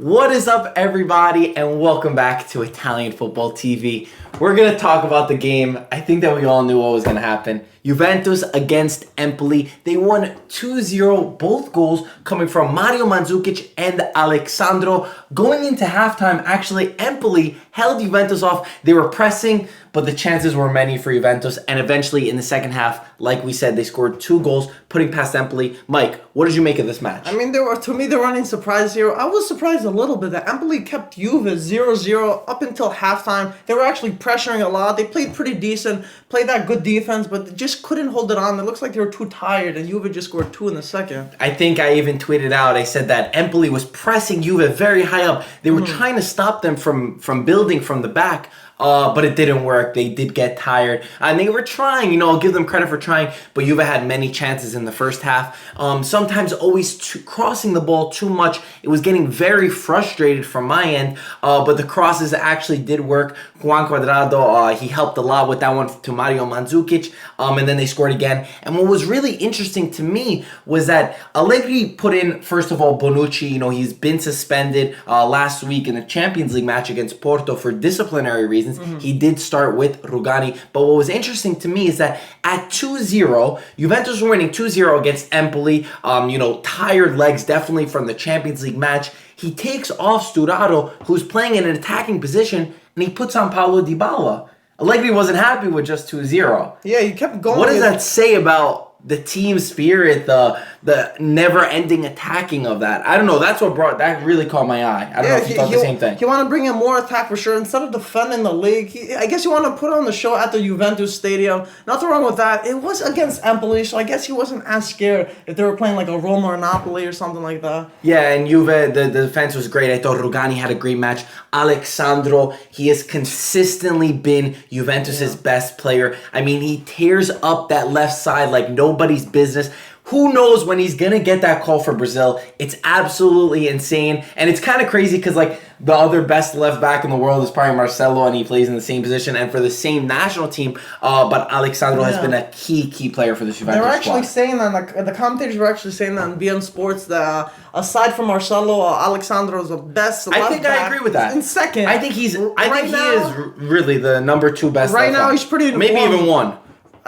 What is up, everybody, and welcome back to Italian Football TV. We're going to talk about the game. I think that we all knew what was going to happen. Juventus against Empoli. They won 2-0, both goals coming from Mario Mandzukic and Alessandro. Going into halftime, actually, Empoli held Juventus off. They were pressing, but the chances were many for Juventus. And eventually, in the second half, like we said, they scored 2 goals, putting past Empoli. Mike, what did you make of this match? I mean, there were any surprises here. I was surprised a little bit that Empoli kept Juve 0-0 up until halftime. They were actually pressuring a lot. They played pretty decent, played that good defense, but just couldn't hold it on. It looks like they were too tired, and Juve just scored 2 in the second. I think I even tweeted out, I said that Empoli was pressing Juve very high up. They were trying to stop them from building from the back. But it didn't work. They did get tired. And they were trying, I'll give them credit for trying, but Juve had many chances in the first half. Sometimes always crossing the ball too much. It was getting very frustrated from my end, but the crosses actually did work. Juan Cuadrado, he helped a lot with that one to Mario Mandzukic, and then they scored again. And what was really interesting to me was that Allegri put in, first of all, Bonucci. He's been suspended last week in a Champions League match against Porto for disciplinary reasons. He did start with Rugani. But what was interesting to me is that at 2-0, Juventus were winning 2-0 against Empoli. Tired legs definitely from the Champions League match. He takes off Sturaro, who's playing in an attacking position, and he puts on Paulo Dybala. Allegri wasn't happy with just 2-0. Yeah, he kept going. What does that say about the team spirit, the never-ending attacking of that? I don't know. That really caught my eye. I don't know if you thought the same thing. He want to bring in more attack for sure. Instead of defending the league, I guess he want to put on the show at the Juventus stadium. Nothing wrong with that. It was against Empoli, so I guess he wasn't as scared if they were playing like a Roma or Napoli or something like that. Yeah, and Juve, the defense was great. I thought Rugani had a great match. Alessandro, he has consistently been Juventus's best player. I mean, he tears up that left side like nobody's business. Who knows when he's going to get that call for Brazil? It's absolutely insane. And it's kind of crazy because, the other best left back in the world is probably Marcelo, and he plays in the same position and for the same national team. But Alessandro has been a key player for the Juventus squad. They were actually saying that, the commentators were actually saying that on BN Sports that aside from Marcelo, Alessandro is the best left back. I think I agree with that. In second. I think he is really the number 2 best right left now, back. he's pretty maybe even 1.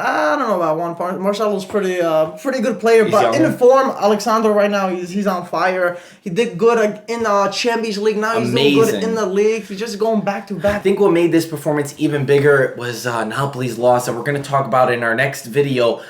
I don't know about 1 part. Marcelo's pretty good player, but younger. in form, Alessandro right now he's on fire. He did good in the Champions League. Now he's doing good in the league. He's just going back to back. I think what made this performance even bigger was Napoli's loss that we're going to talk about in our next video.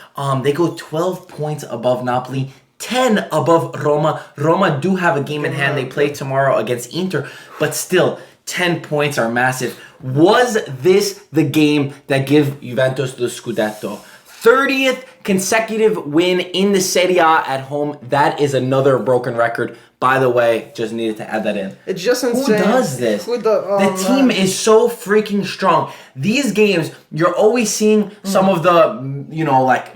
They go 12 points above Napoli, 10 above Roma. Roma do have a game in hand. They play tomorrow against Inter, but still, 10 points are massive. Was this the game that gave Juventus the Scudetto? 30th consecutive win in the Serie A at home. That is another broken record. By the way, just needed to add that in. It's just insane. Who does this? The team is so freaking strong. These games, you're always seeing some of the,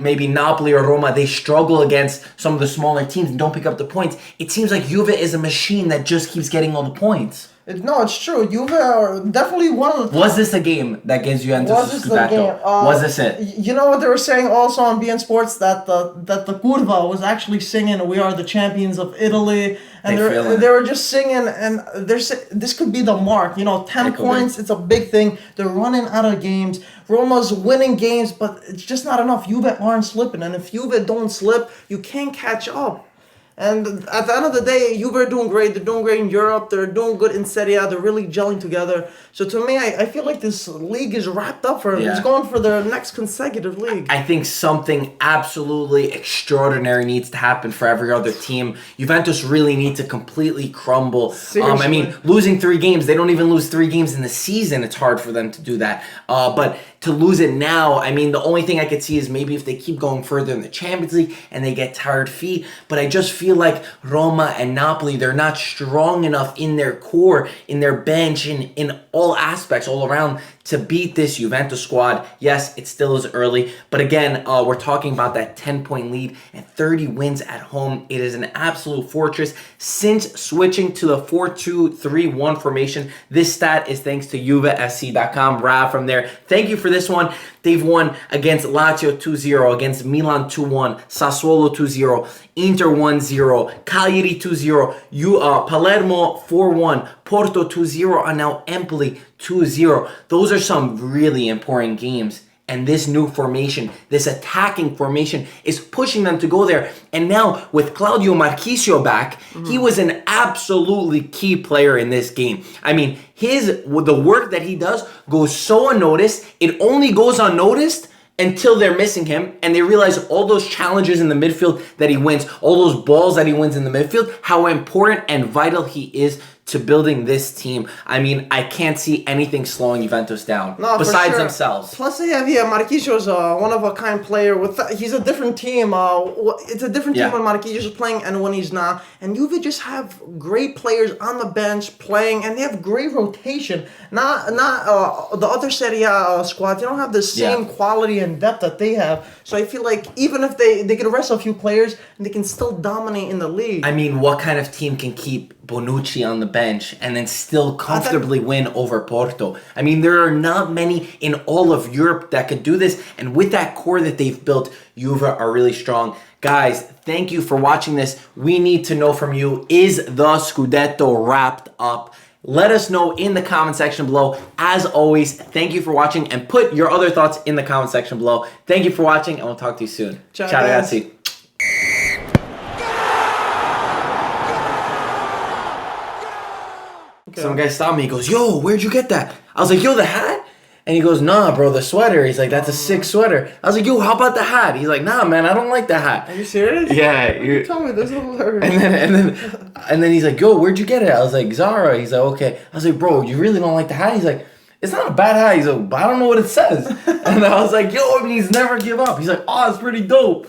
maybe Napoli or Roma, they struggle against some of the smaller teams and don't pick up the points. It seems like Juve is a machine that just keeps getting all the points. No, it's true. Juve are definitely one of the... Was this a game that gives Juventus the Scudetto? Was this it? You know what they were saying also on BN Sports? That the Curva was actually singing, "We are the champions of Italy." And they were just singing, and this could be the mark. 10 points, it's a big thing. They're running out of games. Roma's winning games, but it's just not enough. Juve aren't slipping, and if Juve don't slip, you can't catch up. And at the end of the day, Juve are doing great. They're doing great in Europe. They're doing good in Serie A. They're really gelling together. So to me, I feel like this league is wrapped up for them. It's going for their next consecutive league. I think something absolutely extraordinary needs to happen for every other team. Juventus really need to completely crumble. Seriously. Losing 3 games, they don't even lose 3 games in the season. It's hard for them to do that. But to lose it now, the only thing I could see is maybe if they keep going further in the Champions League and they get tired feet. But I just feel like Roma and Napoli, they're not strong enough in their core, in their bench, in all aspects, all around to beat this Juventus squad. Yes, it still is early, but again, we're talking about that 10-point lead and 30 wins at home. It is an absolute fortress. Since switching to the 4-2-3-1 formation, this stat is thanks to JuveSC.com. Rob from there. Thank you for this one. They've won against Lazio 2-0, against Milan 2-1, Sassuolo 2-0, Inter 1-0, Cagliari 2-0, Palermo 4-1, Porto 2-0, and now Empoli 2-0. Those are some really important games. And this new formation, this attacking formation, is pushing them to go there. And now with Claudio Marchisio back, he was an absolutely key player in this game. I mean, the work that he does goes so unnoticed. It only goes unnoticed until they're missing him and they realize all those challenges in the midfield that he wins, all those balls that he wins in the midfield, how important and vital he is to building this team. I mean, I can't see anything slowing Juventus down besides themselves. Plus, they have Marquisio's one-of-a-kind player. He's a different team. It's a different team when Marquisio is playing and when he's not. And Juve just have great players on the bench playing, and they have great rotation. Not the other Serie A squads. They don't have the same quality and depth that they have. So I feel like even if they can rest a few players, they can still dominate in the league. I mean, what kind of team can keep Bonucci on the bench and then still comfortably win over Porto? I mean, there are not many in all of Europe that could do this. And with that core that they've built, Juve are really strong. Guys, thank you for watching this. We need to know from you, is the Scudetto wrapped up? Let us know in the comment section below. As always, thank you for watching and put your other thoughts in the comment section below. Thank you for watching and we'll talk to you soon. Ciao ragazzi. Some guy stopped me. He goes, yo, where'd you get that? I was like, yo, the hat? And he goes, nah, bro, the sweater. He's like, that's a sick sweater. I was like, yo, how about the hat? He's like, nah, man, I don't like the hat. Are you serious? Yeah. You tell me this is hilarious. And then he's like, yo, where'd you get it? I was like, Zara. He's like, okay. I was like, bro, you really don't like the hat? He's like, it's not a bad hat. He's like, but I don't know what it says. And I was like, yo, I mean, he's never give up. He's like, oh, it's pretty dope.